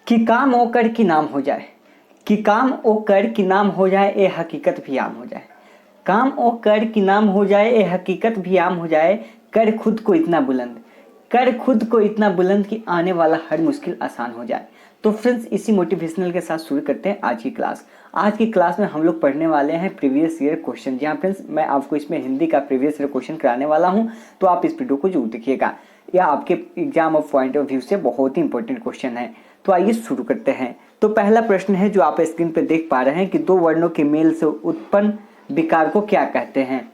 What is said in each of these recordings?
कि काम ओ कर कि नाम हो जाए, कि काम ओ कर कि नाम हो जाए, ए हकीकत भी आम हो जाए। काम ओ कर कि नाम हो जाए, ए हकीकत भी आम हो जाए। कर खुद को इतना बुलंद, कर खुद को इतना बुलंद कि आने वाला हर मुश्किल आसान हो जाए। तो फ्रेंड्स, इसी मोटिवेशनल के साथ शुरू करते हैं आज की क्लास। आज की क्लास में हम लोग पढ़ने वाले हैं प्रीवियस ईयर क्वेश्चन। जी हाँ फ्रेंड्स, मैं आपको इसमें हिंदी का प्रीवियस ईयर क्वेश्चन कराने वाला हूं, तो आप इस वीडियो को जरूर देखिएगा। यह आपके exam of point of view से बहुत ही इंपॉर्टेंट क्वेश्चन है। तो आइए शुरू करते हैं। तो पहला प्रश्न है जो आप स्क्रीन पर देख पा रहे हैं कि दो वर्णों के मेल से उत्पन्न विकार को क्या कहते हैं।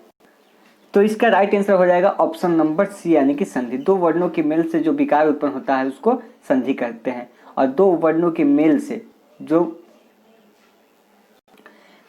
तो इसका राइट आंसर हो जाएगा ऑप्शन नंबर सी, यानी कि संधि। दो वर्णों के मेल से जो विकार उत्पन्न होता है उसको संधि कहते हैं, और दो वर्णों के मेल से जो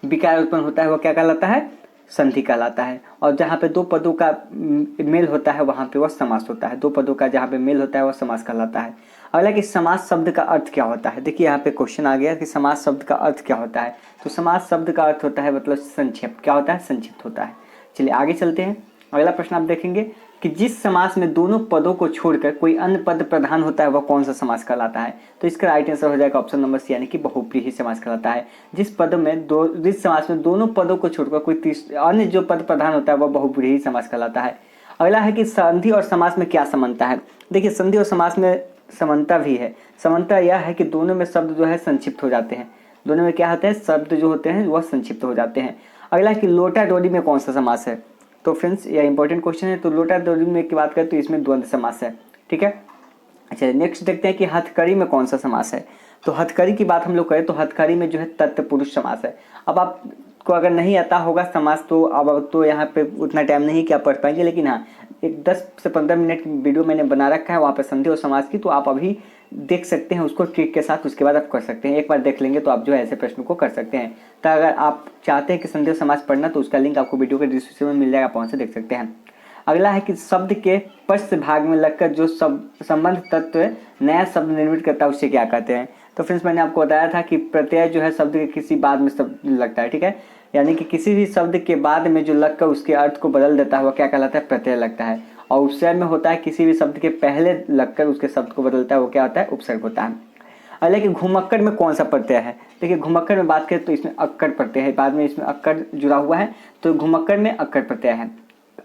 विकार उत्पन्न होता है वो क्या कहलाता है, संधि कहलाता है। और जहाँ पे दो पदों का मेल होता है वहां पे वह समास होता है। दो पदों का जहाँ पे मेल होता है वह समास कहलाता है। अगला कि समास शब्द का अर्थ क्या होता है। देखिए यहाँ पे क्वेश्चन आ गया कि समास शब्द का अर्थ क्या होता है। तो समास शब्द का अर्थ होता है मतलब संक्षेप, क्या होता है, संक्षिप्त होता है। चलिए आगे चलते हैं। अगला प्रश्न आप देखेंगे कि जिस समास में दोनों पदों को छोड़कर कोई अन्य पद प्रधान होता है वह कौन सा समास कहलाता है। तो इसका राइट आंसर हो जाएगा ऑप्शन नंबर सी, यानी कि बहुव्रीहि समास कहलाता है। जिस समास में दोनों पदों को छोड़कर कोई अन्य जो पद प्रधान होता है वह बहुव्रीहि समास कहलाता है। अगला है कि संधि और समास में क्या समानता है। देखिए संधि और समास में समानता भी है। समानता यह है कि दोनों में शब्द जो है संक्षिप्त हो जाते हैं। दोनों में क्या होते हैं, शब्द जो होते हैं वह संक्षिप्त हो जाते हैं। अगला है कि लोटा डोरी में कौन सा समास है। तो फ्रेंड्स यह इंपॉर्टेंट क्वेश्चन है। तो लोटा डोरी में की बात करें तो इसमें द्वंद्व समास है, ठीक है। अच्छा नेक्स्ट देखते हैं कि हथकड़ी में कौन सा समास है। तो हथकड़ी की बात हम लोग करें तो हथकड़ी में जो है तत्पुरुष समास है। अब आपको अगर नहीं आता होगा समास तो अब तो यहाँ पे उतना टाइम नहीं कि आप पढ़ पाएंगे, लेकिन हाँ एक 10 से 15 मिनट की वीडियो मैंने बना रखा है वहाँ पे संधि और समास की, तो आप अभी देख सकते हैं उसको ट्रिक के साथ। उसके बाद आप कर सकते हैं, एक बार देख लेंगे तो आप जो है ऐसे प्रश्न को कर सकते हैं। तो अगर आप चाहते हैं कि संधि और समास पढ़ना तो उसका लिंक आपको वीडियो के डिस्क्रिप्शन में मिल जाएगा, पहुँच से देख सकते हैं। अगला है कि शब्द के पश्च भाग में लगकर जो संबंध तत्व नया शब्द निर्मित करता है उसे क्या कहते हैं। तो फ्रेंड्स मैंने आपको बताया था कि प्रत्यय जो है शब्द के किसी बाद में शब्द लगता है, ठीक है। यानी कि किसी भी शब्द के बाद में जो लगकर उसके अर्थ को बदल देता है वह क्या कहलाता है, प्रत्यय लगता है। और उपसर्ग में होता है किसी भी शब्द के पहले लगकर उसके शब्द को बदलता है वो क्या होता है, उपसर्ग होता है। अगला कि घुमक्कड़ में कौन सा प्रत्यय है। देखिए घुमक्कड़ में बात करें तो इसमें अक्कड़ प्रत्यय है, बाद में इसमें अक्कड़ जुड़ा हुआ है, तो घुमक्कड़ में अक्कड़ प्रत्यय है।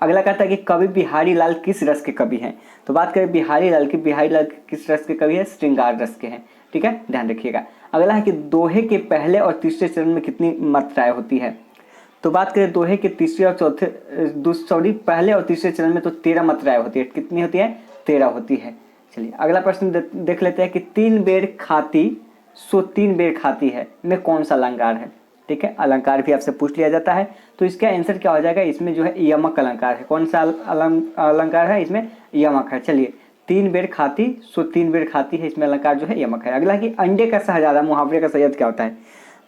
अगला कहता है कि कवि बिहारी लाल किस रस के कवि हैं। तो बात करें बिहारी लाल की, बिहारी लाल किस रस के कवि है, श्रृंगार रस के हैं, ठीक है, ध्यान रखिएगा। अगला है कि दोहे के पहले और तीसरे चरण में कितनी मात्राएं होती है। तो बात करें दोहे के तीसरे और चौथे पहले और तीसरे चरण में तो 13 मात्राएं होती है। कितनी होती है, 13 होती है। चलिए अगला प्रश्न देख लेते हैं कि 3 बेर खाती सो 3 बेर खाती है में कौन सा अलंकार है, ठीक है। अलंकार भी आपसे पूछ लिया जाता है, तो इसका आंसर क्या हो जाएगा, इसमें जो है यमक अलंकार है। कौन सा अलंकार है, इसमें यमक है। चलिए 3 बेर खाती सो 3 बेर खाती है, इसमें अलंकार जो है यमक है। अगला कि अंडे का शहजादा मुहावरे का सही अर्थ क्या होता है।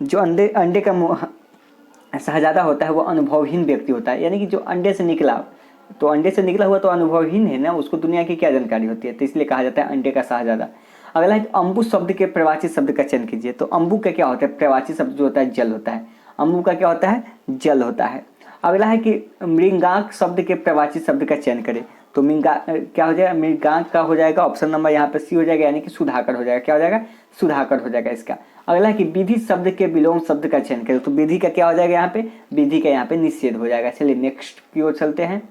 जो अंडे का शहजादा होता है वो अनुभवहीन व्यक्ति होता है, यानी कि जो अंडे से निकला, तो अंडे से निकला हुआ तो अनुभवहीन है ना, उसको दुनिया की क्या जानकारी होती है, तो इसलिए कहा जाता है अंडे का शहजादा। अगला है अम्बु शब्द के प्रवाची शब्द का चयन कीजिए। तो अम्बु का क्या होता है, प्रवाची शब्द जो होता है जल होता है। अम्बु का क्या होता है, जल होता है। अगला है कि मृगांक शब्द के प्रवाची शब्द का चयन करें। तो क्या हो जाएगा, मृगांक का हो जाएगा ऑप्शन नंबर यहाँ पे सी हो जाएगा, यानी कि सुधाकर हो जाएगा। क्या हो जाएगा, सुधाकर हो जाएगा इसका। अगला है कि विधि शब्द के विलोम शब्द का चयन करें। तो विधि का क्या हो जाएगा, यहाँ पे विधि का यहाँ पे निषेध हो जाएगा। चलिए नेक्स्ट की ओर चलते हैं।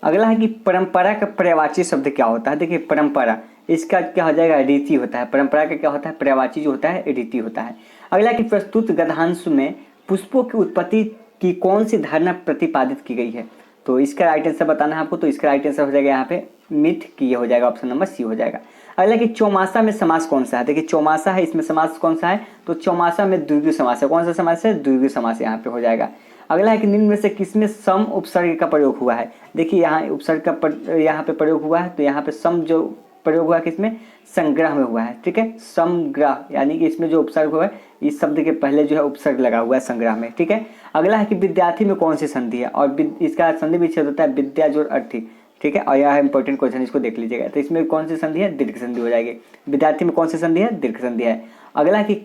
अगला है कि परंपरा का पर्यायवाची शब्द क्या होता है। देखिए परंपरा, इसका क्या हो जाएगा, रीति होता है। परंपरा का क्या होता है, पर्यायवाची जो होता है रीति होता है। अगला कि प्रस्तुत गद्यांश में पुष्पों की उत्पत्ति की कौन सी धारणा प्रतिपादित की गई है। तो इसका राइट आंसर बताना है आपको। तो इसका राइट आंसर हो जाएगा यहाँ पे मिथ की, ये हो जाएगा ऑप्शन नंबर सी हो जाएगा। अगला कि चौमासा में समास कौन सा है। देखिए चौमासा है, इसमें समास कौन सा है, तो चौमासा में द्विगु समास है। कौन सा समास है, द्विगु समास यहाँ पे हो जाएगा। अगला है कि निम्न में से किसमें सम उपसर्ग का प्रयोग हुआ है। देखिए यहाँ उपसर्ग का यहाँ पे प्रयोग हुआ है, तो यहाँ पे सम जो प्रयोग हुआ है किसमें, संग्रह में हुआ है, ठीक है, समग्रह, यानी कि इसमें जो उपसर्ग हुआ है इस शब्द के पहले जो है उपसर्ग लगा हुआ है संग्रह में, ठीक है। अगला है कि विद्यार्थी में कौन सी संधि है, और इसका संधि विच्छेद होता है विद्या जोड़ अर्थी, ठीक है। और यह इंपॉर्टेंट क्वेश्चन, इसको देख लीजिएगा। तो इसमें कौन सी संधि है, दीर्घ संधि हो जाएगी। विद्यार्थी में कौन सी संधि है, दीर्घ संधि है। अगला कि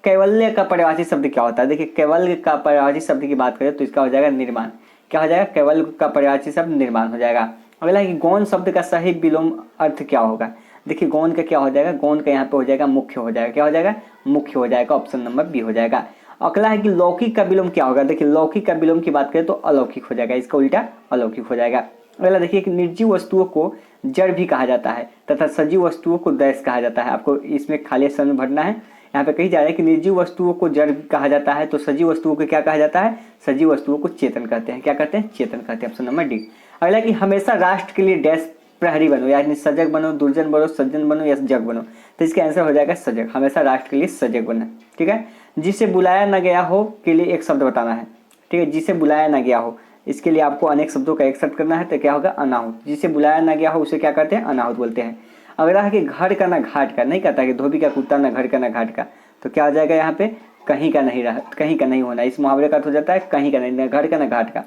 कैवल्य का पर्यायवाची शब्द क्या होता है। देखिए कैवल्य का पर्यायवाची शब्द की बात करें तो इसका हो जाएगा निर्माण। क्या हो जाएगा, कैवल्य का पर्यायवाची शब्द निर्माण हो जाएगा। अगला है कि गौण शब्द का सही विलोम अर्थ क्या होगा। देखिए गौन का क्या हो जाएगा, गौन का यहाँ पे हो जाएगा मुख्य हो जाएगा, क्या हो जाएगा, मुख्य हो जाएगा, ऑप्शन नंबर बी हो जाएगा। अगला है कि लौकिक का विलोम क्या होगा, देखिए लौकिक का विलोम की बात करें तो अलौकिक हो जाएगा, इसका उल्टा अलौकिक हो जाएगा। अगला देखिए कि निर्जीव वस्तुओं को जड़ भी कहा जाता है तथा सजीव वस्तुओं को दैश कहा जाता है। आपको इसमें खाली स्थान भरना है। यहाँ पे कही जा रहा है कि निर्जीव वस्तुओं को जड़ कहा जाता है, तो सजीव वस्तुओं को क्या कहा जाता है, सजीव वस्तुओं को चेतन कहते हैं, क्या कहते हैं, चेतन कहते हैं, ऑप्शन नंबर डी। अगला कि हमेशा राष्ट्र के लिए डैश प्रहरी बनो, यानी सजग बनो, दुर्जन बनो, सज्जन बनो या जग बनो, तो इसका आंसर हो जाएगा सजग, हमेशा राष्ट्र के लिए सजग बनना। ठीक है, जिसे बुलाया न गया हो के लिए एक शब्द बताना है। ठीक है, जिसे बुलाया न गया हो, इसके लिए आपको अनेक शब्दों का एक शब्द करना है, तो क्या होगा, अनाहुत। जिसे बुलाया न गया हो उसे क्या कहते हैं, अनाहुत बोलते हैं। अगला है कि घर का ना घाट का, नहीं कहता कि धोबी का कुत्ता ना घर का ना घाट का, तो क्या हो जाएगा यहाँ पे, कहीं का नहीं रहा, कहीं का नहीं होना, इस मुहावरे का अर्थ हो जाता है कहीं का नहीं, ना घर का ना घाट का।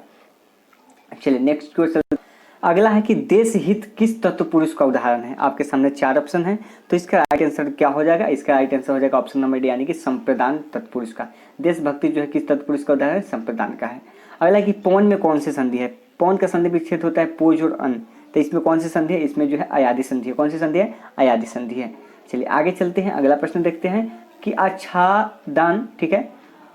चलिए नेक्स्ट क्वेश्चन। अगला है कि देश हित किस तत्व पुरुष का उदाहरण है। आपके सामने 4 ऑप्शन है, तो इसका राइट आंसर क्या हो जाएगा, इसका राइट आंसर हो जाएगा ऑप्शन नंबर डी, यानी कि संप्रदान तत्पुरुष का। देशभक्ति जो है किस तत्पुरुष का उदाहरण है, संप्रदान का है। अगला है कि पौन में कौन सी संधि है, पौन का संधि विच्छेद होता है पोज और अन, तो इसमें कौन सी संधि है, इसमें जो है अयादि संधि है। कौन सी संधि है, अयादि संधि है। चलिए आगे चलते हैं, अगला प्रश्न देखते हैं कि आच्छादन, ठीक है,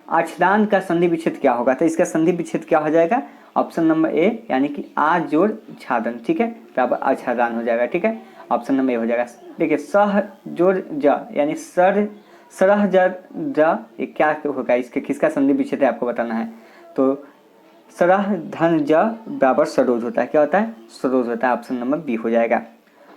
आच्छादन का संधि विच्छेद क्या होगा, तो इसका संधि विच्छेद क्या हो जाएगा, ऑप्शन नंबर ए, यानी कि आ जोड़ छादन, ठीक है, बराबर आच्छादन हो जाएगा। ठीक है, ऑप्शन नंबर ए हो जाएगा। देखिए सह जोड़ ज, यानी सर सरह ज, ये क्या होगा, इसके किसका संधि विच्छेद है आपको बताना है। तो सरह धन ज बराबर सरोज होता है, क्या होता है, सरोज होता है, ऑप्शन नंबर बी हो जाएगा।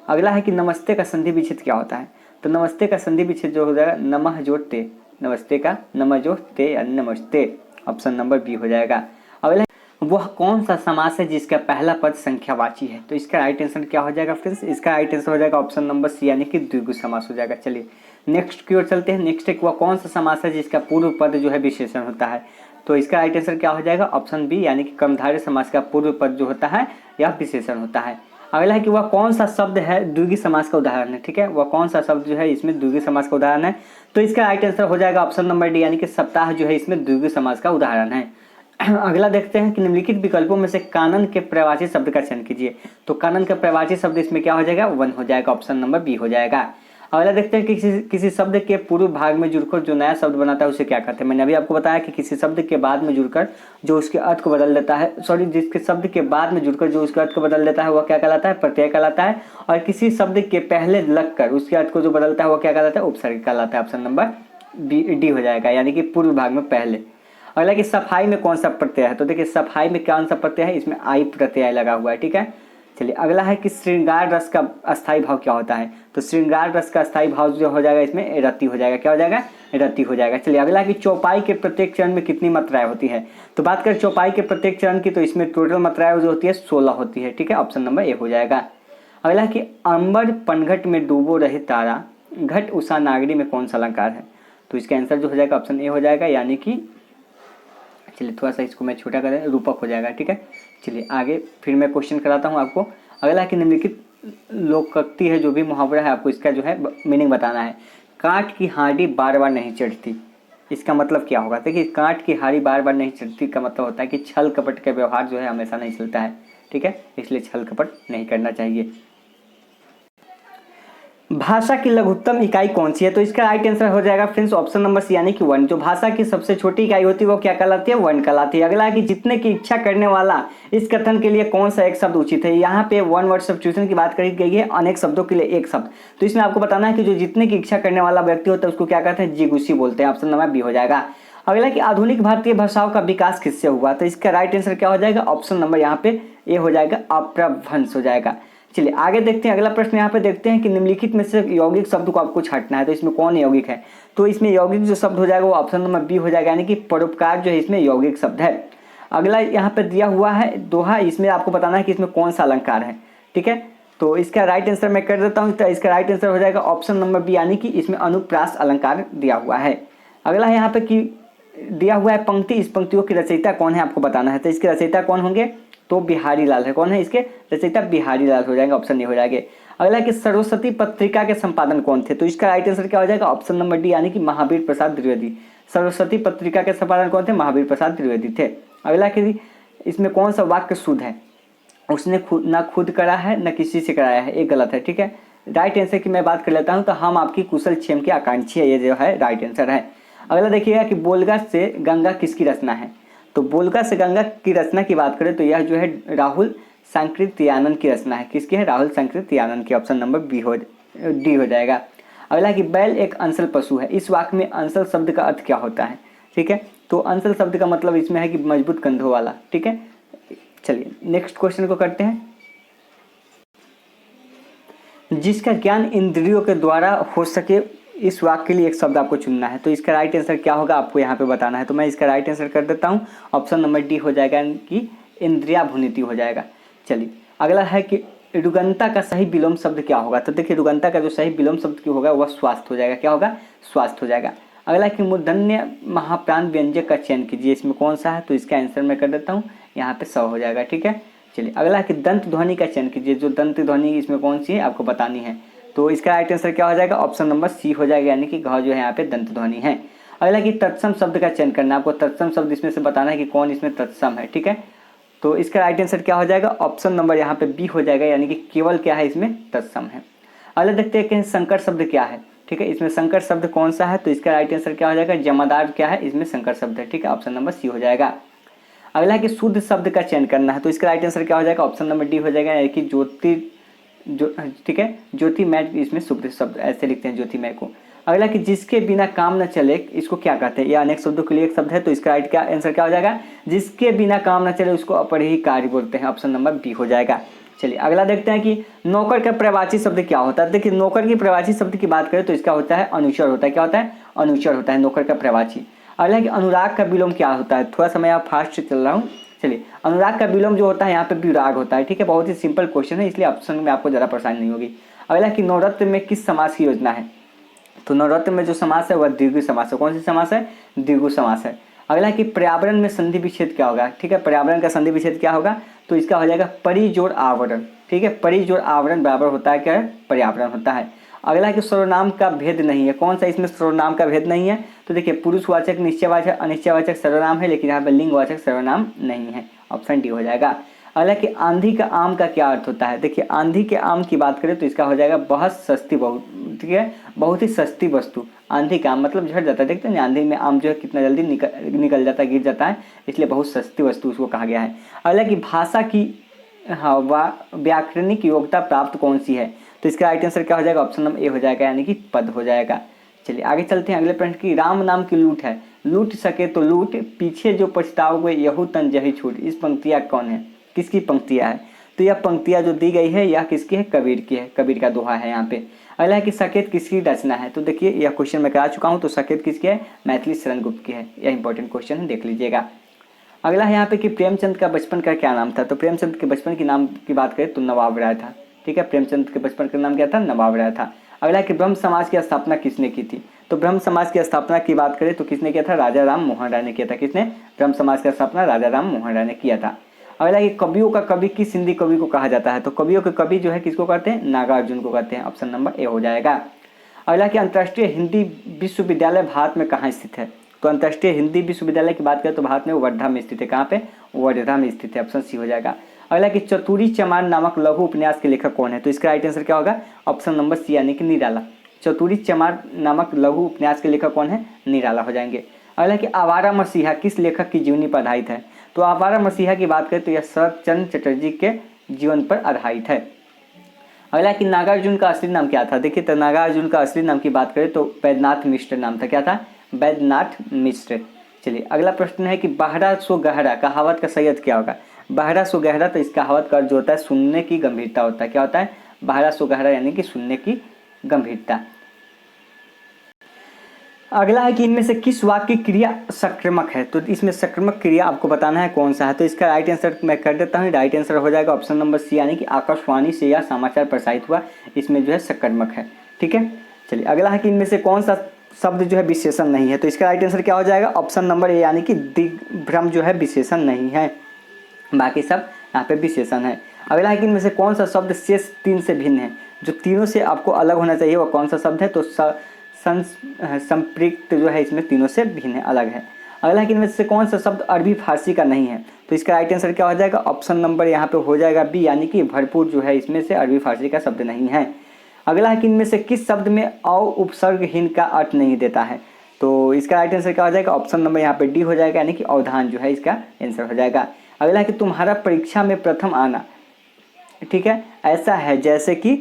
अगला है कि नमस्ते का संधि विच्छेद क्या होता है, तो नमस्ते का संधि विच्छेद जो हो जाएगा नमः जोड़ ते, नमस्ते का नमः जोड़ ते या नमस्ते, ऑप्शन नंबर बी हो जाएगा। अगला वह कौन सा समास है जिसका पहला पद संख्यावाची है, तो इसका राइट आंसर क्या हो जाएगा फ्रेंड्स, इसका राइट आंसर हो जाएगा ऑप्शन नंबर सी, यानी कि द्विगु समास हो जाएगा। चलिए नेक्स्ट की ओर चलते हैं। नेक्स्ट एक वह कौन सा समास है जिसका पूर्व पद जो है विशेषण होता है, तो इसका राइट आंसर क्या हो जाएगा, ऑप्शन बी, यानी कि कर्मधारय समास का पूर्व पद जो होता है यह विशेषण होता है। अगला है कि वह कौन सा शब्द है द्विगु समास का उदाहरण है। ठीक है, वह कौन सा शब्द जो है इसमें द्विगु समास का उदाहरण है, तो इसका राइट आंसर हो जाएगा ऑप्शन नंबर डी, यानी कि सप्ताह जो है इसमें द्विगु समास का उदाहरण है। अगला देखते हैं कि निम्नलिखित विकल्पों में से कानन के प्रवाची शब्द का चयन कीजिए, तो कानन का प्रवाची शब्द इसमें क्या हो जाएगा, वन हो जाएगा, ऑप्शन नंबर बी हो जाएगा। अगला देखते हैं कि किसी शब्द के पूर्व भाग में जुड़कर जो नया शब्द बनाता है उसे क्या कहते हैं। मैंने अभी आपको बताया कि किसी शब्द के बाद में जुड़कर जो उसके अर्थ को बदल देता है, सॉरी, जिसके शब्द के बाद में जुड़कर जो उसके अर्थ को बदल देता है वह क्या कहलाता है, प्रत्यय कहलाता है। और किसी शब्द के पहले लगकर उसके अर्थ को जो बदलता है वह क्या कहलाता है, उपसर्ग कहलाता है, ऑप्शन नंबर डी हो जाएगा, यानी कि पूर्व भाग में पहले। अगला कि सफाई में कौन सा प्रत्यय है, तो देखिए सफाई में कौन सा प्रत्यय है, इसमें आई प्रत्यय लगा हुआ है। ठीक है, चलिए अगला है कि श्रृंगार रस का अस्थाई भाव क्या होता है, तो श्रृंगार रस का अस्थाई भाव जो हो जाएगा इसमें रति हो जाएगा, क्या हो जाएगा, रति हो जाएगा। चलिए अगला है कि चौपाई के प्रत्येक चरण में कितनी मात्राएं होती है, तो बात करें चौपाई के प्रत्येक चरण की, तो इसमें टोटल मात्राएं जो होती है 16 होती है। ठीक है, ऑप्शन नंबर ए हो जाएगा। अगला है कि अंबर पनघट में डूबो रहे तारा, घट उषा नागरी में कौन सा अलंकार है, तो इसका आंसर जो हो जाएगा ऑप्शन ए हो जाएगा, यानी कि चलिए थोड़ा सा इसको मैं छोटा करें, रूपक हो जाएगा। ठीक है, चलिए आगे फिर मैं क्वेश्चन कराता हूँ आपको। अगला है कि निम्नलिखित लोकोक्ति है, जो भी मुहावरा है आपको इसका जो है मीनिंग बताना है। कांट की हांडी बार बार नहीं चढ़ती, इसका मतलब क्या होगा, देखिए कांट की हांडी बार बार नहीं चढ़ती का मतलब होता है कि छल कपट का व्यवहार जो है हमेशा नहीं चलता है। ठीक है, इसलिए छल कपट नहीं करना चाहिए। भाषा की लघुत्तम इकाई कौन सी है, तो इसका राइट आंसर हो जाएगा फ्रेंड्स ऑप्शन नंबर सी, यानी कि वर्ण। जो भाषा की सबसे छोटी इकाई होती है वो क्या कहलाती है, वर्ण कहलाती है। अगला है कि जितने की इच्छा करने वाला, इस कथन के लिए कौन सा एक शब्द उचित है। यहाँ पे वन वर्ड सब्स्टिट्यूशन की बात करी गई है, अनेक शब्दों के लिए एक शब्द, तो इसमें आपको बताना है कि जो जितने की इच्छा करने वाला व्यक्ति होता है उसको क्या कहते हैं, जिगुषी बोलते हैं, ऑप्शन नंबर बी हो जाएगा। अगला कि आधुनिक भारतीय भाषाओं का विकास किससे हुआ, तो इसका राइट आंसर क्या हो जाएगा, ऑप्शन नंबर यहाँ पे ए हो जाएगा, अपभ्रंश हो जाएगा। चलिए आगे देखते हैं, अगला प्रश्न यहाँ पे देखते हैं कि निम्नलिखित में से यौगिक शब्द को आपको छांटना है, तो इसमें कौन यौगिक है, तो इसमें यौगिक जो शब्द हो जाएगा वो ऑप्शन नंबर बी हो जाएगा, यानी कि परोपकार जो है इसमें यौगिक शब्द है। अगला यहाँ पे दिया हुआ है दोहा, इसमें आपको बताना है कि इसमें कौन सा अलंकार है। ठीक है, तो इसका राइट आंसर मैं कर देता हूँ, तो इसका राइट आंसर हो जाएगा ऑप्शन नंबर बी, यानी कि इसमें अनुप्रास अलंकार दिया हुआ है। अगला है यहाँ पे कि दिया हुआ है पंक्ति, इस पंक्तियों की रचयिता कौन है आपको बताना है, तो इसके रचयिता कौन होंगे, तो बिहारी लाल है। कौन है इसके रचयिता, बिहारी लाल हो जाएंगे, ऑप्शन ए हो जाएंगे। अगला कि सरस्वती पत्रिका के संपादन कौन थे, तो इसका राइट आंसर क्या हो जाएगा, ऑप्शन नंबर डी, यानी कि महावीर प्रसाद द्विवेदी। सरस्वती पत्रिका के संपादन कौन थे, महावीर प्रसाद द्विवेदी थे। अगला कि इसमें कौन सा वाक्य शुद्ध है, उसने ना खुद करा है न किसी से कराया है, एक गलत है। ठीक है, राइट आंसर की मैं बात कर लेता हूँ तो हम आपकी कुशल क्षेम की आकांक्षी है, ये जो है राइट आंसर है। अगला देखिएगा कि बोलगा से गंगा किसकी रचना है। तो बोलगा से गंगा की रचना की बात करें तो यह जो है राहुल सांकृत्यानंद की रचना है। किसकी है? राहुल सांकृत्यानंद की। ऑप्शन नंबर डी हो जाएगा। अगला कि बैल एक अंसल पशु है। इस वाक्य में अंसल शब्द का अर्थ क्या होता है? ठीक है, तो अंसल शब्द का मतलब इसमें है कि मजबूत कंधों वाला। ठीक है, चलिए नेक्स्ट क्वेश्चन को करते हैं। जिसका ज्ञान इंद्रियों के द्वारा हो सके, इस वाक्य के लिए एक शब्द आपको चुनना है। तो इसका राइट आंसर क्या होगा आपको यहाँ पे बताना है। तो मैं इसका राइट आंसर कर देता हूँ, ऑप्शन नंबर डी हो जाएगा कि इंद्रिया भुनिति हो जाएगा। चलिए अगला है कि रुगंता का सही विलोम शब्द क्या होगा। तो देखिए रुगंता का जो सही विलोम शब्द क्यों होगा वह स्वास्थ्य हो जाएगा। क्या होगा? स्वास्थ्य हो जाएगा। अगला कि मूर्धन्य महाप्राण व्यंजक का चयन कीजिए, इसमें कौन सा है? तो इसका आंसर मैं कर देता हूँ, यहाँ पे 100 हो जाएगा। ठीक है, चलिए अगला कि दंत ध्वनि का चयन कीजिए। जो दंत ध्वनि इसमें कौन सी है आपको बतानी है। तो इसका राइट आंसर क्या हो जाएगा? ऑप्शन नंबर सी हो जाएगा, यानी कि घ जो है यहाँ पे दंत ध्वनि है। अगला कि तत्सम शब्द का चयन करना है आपको। तत्सम शब्द इसमें से बताना है कि कौन इसमें तत्सम है। ठीक है, तो इसका राइट आंसर क्या हो जाएगा? ऑप्शन नंबर यहाँ पे बी हो जाएगा, यानी कि केवल क्या है इसमें तत्सम है। अगला देखते हैं कि संकर शब्द क्या है। ठीक है, इसमें संकर शब्द कौन सा है? तो इसका राइट आंसर क्या हो जाएगा? जमादार क्या है इसमें संकर शब्द है। ठीक है, ऑप्शन नंबर सी हो जाएगा। अगला है कि शुद्ध शब्द का चयन करना है। तो इसका राइट आंसर क्या हो जाएगा? ऑप्शन नंबर डी हो जाएगा, यानी कि ठीक है, ज्योतिमय इसमें शुद्ध शब्द ऐसे लिखते हैं ज्योतिमय को। अगला कि जिसके बिना काम न चले, इसको क्या कहते हैं? यह अनेक शब्दों के लिए एक शब्द है। तो इसका राइट आंसर क्या हो जाएगा? जिसके बिना काम न चले उसको अपरिहार्य कार्य बोलते हैं। ऑप्शन नंबर बी हो जाएगा। चलिए अगला देखते हैं कि नौकर का प्रवाची शब्द क्या होता है। देखिए नौकर की प्रवाची शब्द की बात करें तो इसका होता है अनुचर होता है। क्या होता है? अनुचर होता है नौकर का प्रवाची। अगला कि अनुराग का विलोम क्या होता है। थोड़ा सा मैं यहाँ फास्ट चल रहा हूँ। चलिए अनुराग का विलोम जो होता है यहाँ पे विराग होता है। ठीक है, बहुत ही सिंपल क्वेश्चन है, इसलिए ऑप्शन में आपको ज़्यादा परेशानी नहीं होगी। अगला कि नवरत्न में किस समास की योजना है। तो नवरत्न में जो समास है वह द्विगु समास है। कौन सी समास है? द्विगु समास है। अगला कि पर्यावरण में संधि विच्छेद क्या होगा। ठीक है, पर्यावरण का संधि विच्छेद क्या होगा? तो इसका हो जाएगा परिजोड़ आवरण। ठीक है, परिजोड़ आवरण बराबर होता है क्या है? पर्यावरण होता है। अगला कि सर्वनाम का भेद नहीं है। कौन सा इसमें सर्वनाम का भेद नहीं है? तो देखिए पुरुषवाचक, निश्चयवाचक, अनिश्चयवाचक सर्वनाम है, लेकिन यहाँ पर लिंगवाचक सर्वनाम नहीं है। ऑप्शन डी हो जाएगा। अगला कि आंधी का आम का क्या अर्थ होता है। देखिए आंधी के आम की बात करें तो इसका हो जाएगा बहुत सस्ती, बहुत ठीक है, बहुत ही सस्ती वस्तु। आंधी का आम मतलब झड़ जाता है। देखते हैं आंधी में आम जो है कितना जल्दी निकल जाता है, गिर जाता है, इसलिए बहुत सस्ती वस्तु उसको कहा गया है। अगला कि भाषा की व्याकरणिक योग्यता प्राप्त कौन सी है। तो इसका राइट आंसर क्या हो जाएगा? ऑप्शन नंबर ए हो जाएगा, यानी कि पद हो जाएगा। चलिए आगे चलते हैं अगले प्रश्न की। राम नाम की लूट है, लूट सके तो लूट, पीछे जो पछताओगे यहू तन जही छूट। इस पंक्तियाँ कौन है, किसकी पंक्तियाँ है? तो यह पंक्तियाँ जो दी गई है यह किसकी है? कबीर की है, कबीर का दोहा है यहाँ पे। अगला है कि सकेत किसकी रचना है। तो देखिए यह क्वेश्चन मैं करा चुका हूँ। तो सकेत किसकी है? मैथिली शरण गुप्त की है। यह इंपॉर्टेंट क्वेश्चन है, देख लीजिएगा। अगला है यहाँ पे कि प्रेमचंद का बचपन का क्या नाम था। तो प्रेमचंद के बचपन के नाम की बात करें तो नवाब राय था। ठीक है, प्रेमचंद के बचपन का नाम क्या था? नवाब राय था। अगला है कि ब्रह्म समाज की स्थापना किसने की थी। तो ब्रह्म समाज की स्थापना की बात करें तो किसने किया था? राजा राम मोहन राय ने किया था। किसने? ब्रह्म समाज की स्थापना राजा राम मोहन राय ने किया था। अगला कि कवियों का कवि किस हिंदी कवि को कहा जाता है। तो कवियों के कवि जो है किसको कहते हैं? नागार्जुन को कहते हैं। ऑप्शन नंबर ए हो जाएगा। अगला कि अंतर्राष्ट्रीय हिंदी विश्वविद्यालय भारत में कहाँ स्थित है। तो अंतर्राष्ट्रीय हिंदी विश्वविद्यालय की बात करें तो भारत में वर्धा में स्थित है। कहाँ पे? वर्धा में स्थित है। ऑप्शन सी हो जाएगा। अगला कि चतुरी चमार नामक लघु उपन्यास के लेखक कौन है। तो इसका राइट आंसर क्या होगा? ऑप्शन नंबर सी, यानी कि निराला। चतुरी चमार नामक लघु उपन्यास के लेखक कौन है? निराला हो जाएंगे। अगला कि आवारा मसीहा किस लेखक की जीवनी पर आधारित है। तो आवारा मसीहा की बात करें तो यह शरत चंद्र चटर्जी के जीवन पर आधारित है। अगला कि नागार्जुन का असली नाम क्या था। देखिए तो नागार्जुन का असली नाम की बात करें तो वैद्यनाथ मिश्र नाम था। क्या था? वैद्यनाथ मिश्र। चलिए अगला प्रश्न है कि बहरा सो गहरा कहावत का सही अर्थ क्या होगा। बहरा सो गहरा, तो इस कहावत का अर्थ जो होता है सुनने की गंभीरता होता है। क्या होता है? बहरा सो गहरा यानी कि सुनने की गंभीरता। अगला है कि इनमें से किस वाक्य की क्रिया सक्रमक है। तो इसमें सक्रमक क्रिया आपको बताना है कौन सा है। तो इसका राइट आंसर मैं कर देता हूँ। राइट आंसर हो जाएगा ऑप्शन नंबर सी, यानी कि आकाशवाणी से यह समाचार प्रसारित हुआ, इसमें जो है सक्रमक है। ठीक है, चलिए अगला है कि इनमें से कौन सा शब्द जो है विशेषण नहीं है। तो इसका राइट आंसर क्या हो जाएगा? ऑप्शन नंबर ए, यानी कि दिग्भ्रम जो है विशेषण नहीं है, बाकी सब यहाँ पे विशेषण है। अगला है कि इनमें से कौन सा शब्द शेष तीन से भिन्न है। जो तीनों से आपको अलग होना चाहिए वह कौन सा शब्द है। तो संपृक्त जो है इसमें तीनों से भिन्न है, अलग है। अगला है कि इनमें से कौन सा शब्द अरबी फारसी का नहीं है। तो इसका राइट आंसर क्या हो जाएगा? ऑप्शन नंबर यहाँ पे हो जाएगा बी, यानी कि भरपूर जो है इसमें से अरबी फारसी का शब्द नहीं है। अगला है कि इनमें से किस शब्द में औ उपसर्गहीन का अर्थ नहीं देता है। तो इसका राइट आंसर क्या हो जाएगा, ऑप्शन नंबर यहाँ पे डी हो जाएगा, यानी कि अवधान जो है इसका आंसर हो जाएगा। अगला है कि तुम्हारा परीक्षा में प्रथम आना, ठीक है, ऐसा है जैसे कि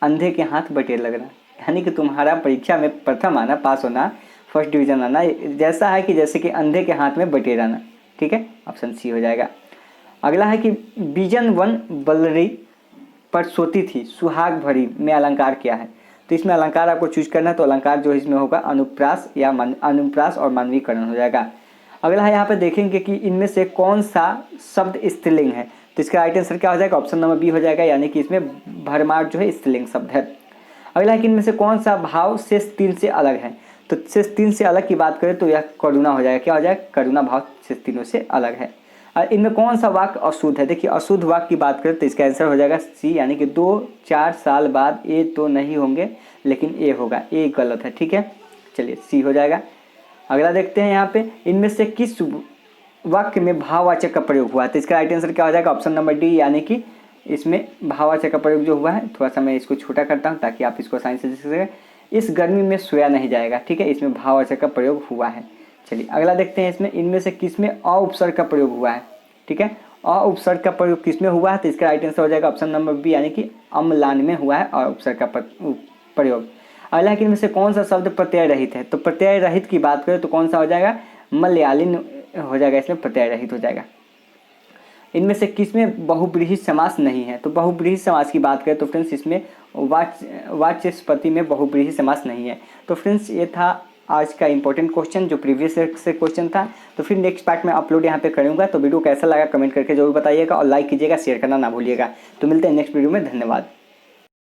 अंधे के हाथ बटेर लगना, यानी कि तुम्हारा परीक्षा में प्रथम आना, पास होना, फर्स्ट डिवीजन आना जैसा है कि जैसे कि अंधे के हाथ में बटेर आना, ठीक है, ऑप्शन सी हो जाएगा। अगला है कि बीजन वन बलरी पर सोती थी सुहाग भरी में अलंकार क्या है। तो इसमें अलंकार आपको चूज करना है, तो अलंकार जो इसमें होगा अनुप्रास या अनुप्रास और मानवीकरण हो जाएगा। अगला है यहाँ पे देखेंगे कि इनमें से कौन सा शब्द स्त्रीलिंग है। तो इसका राइट आंसर क्या हो जाएगा, ऑप्शन नंबर बी हो जाएगा, यानी कि इसमें भरमार जो है स्त्रीलिंग शब्द है। अगला है कि इनमें से कौन सा भाव शेष तीन से अलग है। तो शेष तीन से अलग की बात करें तो यह करुणा हो जाएगा, क्या हो जाएगा, करुणा भाव शेष तीनों से अलग है। और इनमें कौन सा वाक्य अशुद्ध है। देखिए अशुद्ध वाक्य की बात करें तो इसका आंसर हो जाएगा सी, यानी कि 2-4 साल बाद ए तो नहीं होंगे लेकिन ए होगा, ए गलत है, ठीक है, चलिए सी हो जाएगा। अगला देखते हैं यहाँ पे, इनमें से किस वाक्य में भाववाचक का प्रयोग हुआ है। तो इसका राइट आंसर क्या हो जाएगा, ऑप्शन नंबर डी, यानी कि इसमें भाववाचक का प्रयोग जो हुआ है, थोड़ा सा मैं इसको छोटा करता हूँ ताकि आप इसको आसानी से देख सकें। इस गर्मी में सोया नहीं जाएगा, ठीक है, इसमें भाववाचक का प्रयोग हुआ है। चलिए अगला देखते हैं, इसमें इनमें से किसमें अ उपसर्ग का प्रयोग हुआ है, ठीक है, अ उपसर्ग का प्रयोग किसमें हुआ है। तो इसका राइट आंसर हो जाएगा ऑप्शन नंबर बी, यानी कि अम्लान में हुआ है अ उपसर्ग का प्रयोग। अगला कि इनमें से कौन सा शब्द प्रत्यय रहित है। तो प्रत्यय रहित की बात करें तो कौन सा हो जाएगा, मलयालिन हो जाएगा, इसमें प्रत्यय रहित हो जाएगा। इनमें से किसमें बहुब्रीहि समास नहीं है। तो बहुब्रीहि समास की बात करें तो फ्रेंड्स इसमें वाचस्पति में बहुब्रीहि समास नहीं है। तो फ्रेंड्स ये था आज का इंपॉर्टेंट क्वेश्चन जो प्रीवियस से क्वेश्चन था। तो फिर नेक्स्ट पार्ट में अपलोड यहाँ पे करूँगा। तो वीडियो कैसा लगा कमेंट करके जरूर बताइएगा और लाइक कीजिएगा, शेयर करना ना भूलिएगा। तो मिलते हैं नेक्स्ट वीडियो में, धन्यवाद।